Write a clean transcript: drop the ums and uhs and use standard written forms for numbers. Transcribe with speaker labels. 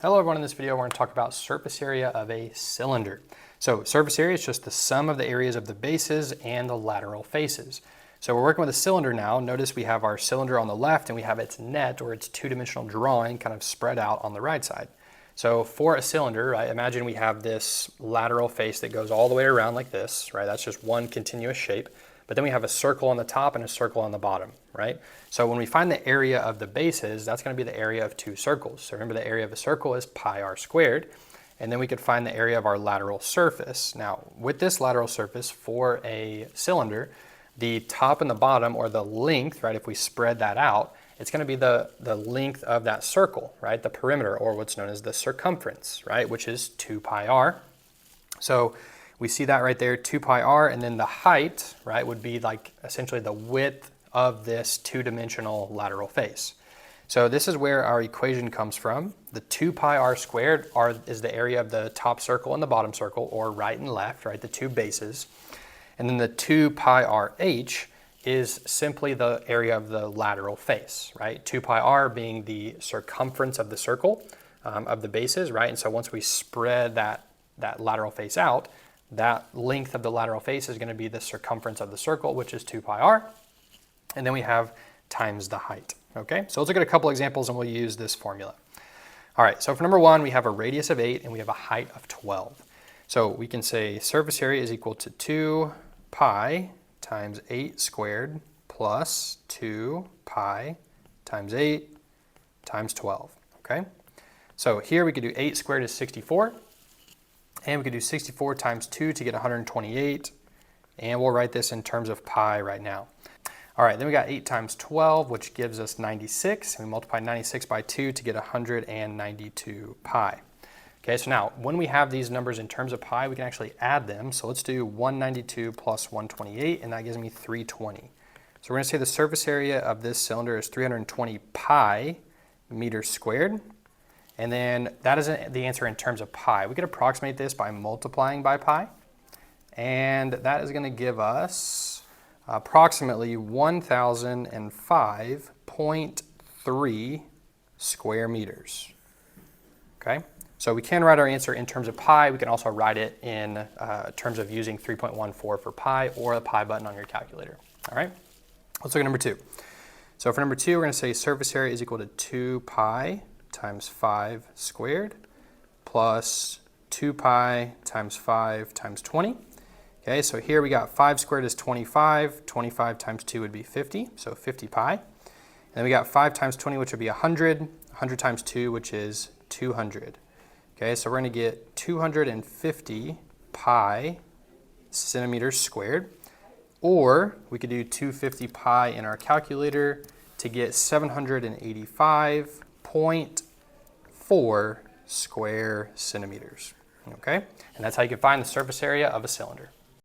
Speaker 1: Hello everyone, in this video we're going to talk about surface area of a cylinder. So surface area is just the sum of the areas of the bases and the lateral faces. So we're working with a cylinder now. Notice we have our cylinder on the left and we have its net or its two-dimensional drawing kind of spread out on the right side. So for a cylinder, right, imagine we have this lateral face that goes all the way around like this, right? That's just one continuous shape. But then we have a circle on the top and a circle on the bottom, right? So when we find the area of the bases, that's going to be the area of two circles. So remember, the area of a circle is pi r squared. And then we could find the area of our lateral surface. Now, with this lateral surface for a cylinder, the top and the bottom, or the length, right, if we spread that out, it's going to be the length of that circle, right, the perimeter, or what's known as the circumference, right, which is 2 pi r. So we see that right there, 2 pi r, and then the height, right, would be like essentially the width of this two-dimensional lateral face. So this is where our equation comes from. The 2 pi r squared is the area of the top circle and the bottom circle, or right and left, right, the two bases. And then the 2 pi r h is simply the area of the lateral face, right? 2 pi r being the circumference of the circle of the bases, right? And so once we spread that lateral face out, that length of the lateral face is going to be the circumference of the circle, which is 2 pi r. And then we have times the height. Okay, so let's look at a couple examples and we'll use this formula. All right, so for number one, we have a radius of 8 and we have a height of 12. So we can say surface area is equal to 2 pi times 8 squared plus 2 pi times 8 times 12. Okay, so here we could do 8 squared is 64. And we could do 64 times 2 to get 128. And we'll write this in terms of pi right now. All right, then we got 8 times 12, which gives us 96. And we multiply 96 by 2 to get 192 pi. Okay, so now when we have these numbers in terms of pi, we can actually add them. So let's do 192 plus 128, and that gives me 320. So we're going to say the surface area of this cylinder is 320 pi meters squared. And then that is the answer in terms of pi. We could approximate this by multiplying by pi. And that is going to give us approximately 1005.3 square meters. Okay, so we can write our answer in terms of pi. We can also write it in terms of using 3.14 for pi or the pi button on your calculator. All right, let's look at number two. So for number two, we're going to say surface area is equal to 2 pi times 5 squared plus 2 pi times 5 times 20. Okay, so here we got 5 squared is 25. 25 times 2 would be 50, so 50 pi. And then we got 5 times 20, which would be 100. 100 times 2, which is 200. Okay, so we're going to get 250 pi centimeters squared. Or we could do 250 pi in our calculator to get 785.4 square centimeters. Okay, and that's how you can find the surface area of a cylinder.